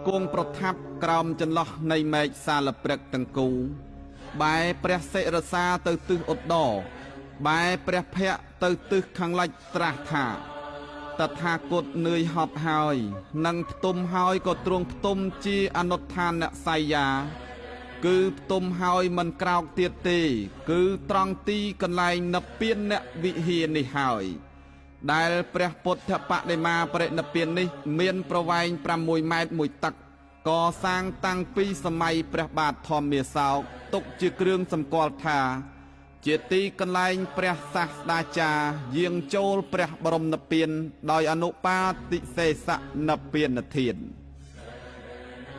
គង់ប្រថាប់ក្រោមចន្លោះនៃមេឃសាលព្រឹកទាំងគូបែរព្រះសិរសាទៅទិសឧត្តរបែរព្រះភ័ក្ត្រទៅទិសខាងលិចត្រាស់ថាតថាគតនឿយហត់ហើយនឹងផ្ទុំហើយក៏ទ្រង់ផ្ទុំជាអនុដ្ឋានស័យយាគឺផ្ទុំហើយមិនក្រោកទៀតទេគឺត្រង់ទីកន្លែងនិព្វានអ្នកវិហារនេះហើយដែលព្រះពុទ្ធបដិមាបរិនិព្វាននេះមានប្រវែង6ម៉ែត្រមួយតឹកកសាងតាំងពីសម័យព្រះបាទធម្មមាសោកទុកជាគ្រឿងសម្គាល់ថាជាទីកន្លែងព្រះសាស្តាចារ្យយាងចូលព្រះបរមនិព្វានដោយអនុបាទិសេសនិព្វានធាន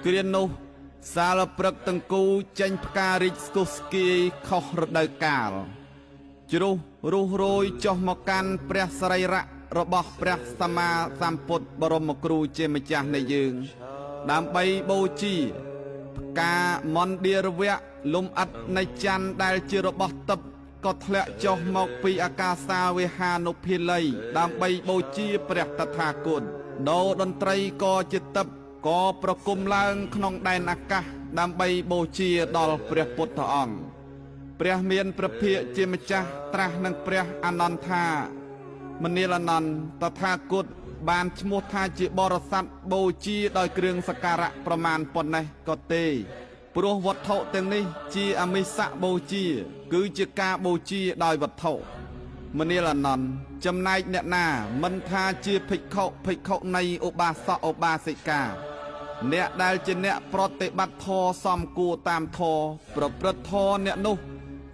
គ្រានោះសាលព្រឹកទាំងគូចេញផ្ការីកស្គុះស្គាយខុសរដូវកាលជ្រុះរុះរយចុះមកកាន់ព្រះសរីរៈរបស់ព្រះសម្មាសម្ពុទ្ធបរមគ្រូជាម្ចាស់នៃយើងដើម្បីបូជាផ្កាមន្តិរវៈលំអិតនៃច័ន្ទដែលជារបស់ទិព្វក៏ធ្លាក់ចុះមកពីអាកាសាវិហានុភាល័យដើម្បីបូជាព្រះតថាគតដោតន្ត្រីក៏ជាទិព្វក៏ប្រគំឡើងក្នុងដែនអាកាសដើម្បីបូជាដល់ព្រះពុទ្ធអង្គព្រះមានព្រះភិក្ខជាម្ចាស់ត្រាស់នឹងព្រះអនន្ថាមនាលអនន្តតថាគតបានឈ្មោះថាជាបរិស័ទបូជាដោយគ្រឿងសក្ការៈប្រមាណប៉ុណ្ណេះក៏ទេព្រោះវត្ថុទាំងនេះជាអមិសបូជាគឺជាការបូជាដោយវត្ថុមនាលអនន្តចំណែកអ្នកណាមិនថាជាភិក្ខុនៃឧបាសកឧបាសិកាអ្នកដែលជាអ្នកប្រតិបត្តិធម៌សមគួរតាមធម៌ប្រព្រឹត្តធម៌អ្នកនោះ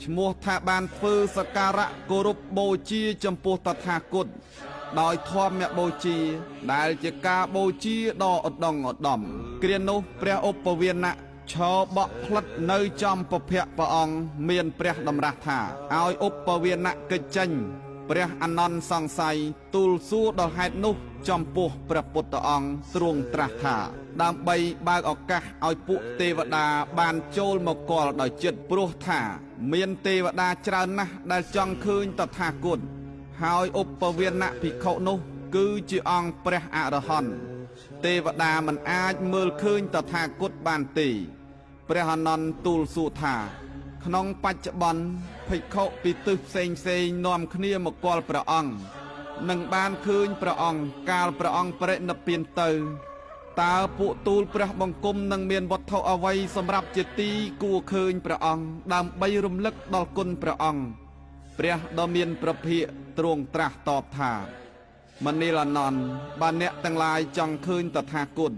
ឈ្មោះថាបានធ្វើសក្ការៈគោរពបូជាចំពោះតថាគតដោយធម្មបូជាដែលជាការបូជាដ៏ឧត្តមឧត្តមគ្រានោះព្រះឧបវាណៈឈរបក់ផ្លិតនៅចំពភៈព្រះអង្គមានព្រះតម្រាស់ថាឲ្យឧបវាណៈកិច្ចចេញព្រះអនន្តសង្ស័យទូលសួរដល់ហេតុនោះចំពោះព្រះពុទ្ធអង្គទ្រង់ត្រាស់ថាដើម្បីបើកឱកាសឲ្យពួកទេវតាបានចូលមកគាល់ដោយចិត្តព្រោះថាមានទេវតាច្រើនណាស់ដែលចង់ឃើញតថាគតហើយឧបវាណៈភិក្ខុនោះគឺជាអង្គព្រះអរហន្តទេវតាមិនអាចមើលឃើញតថាគតបានទេព្រះអនន្តទូលសួរថាក្នុងបច្ចុប្បន្នភិក្ខុពីទិសផ្សេងនាំគ្នាមកគាល់ព្រះអង្គនឹងបានឃើញព្រះអង្គកាលព្រះអង្គបរិនិព្វានទៅតើពួកទូលព្រះបង្គំនឹងមានវត្ថុអ្វីសម្រាប់ជាទីគួរឃើញព្រះអង្គដើម្បីរំលឹកដល់គុណព្រះអង្គព្រះដ៏មានព្រះភិក្ខទ្រង់ត្រាស់តបថាមនាលអនន្តបើអ្នកទាំងឡាយចង់ឃើញតថាគត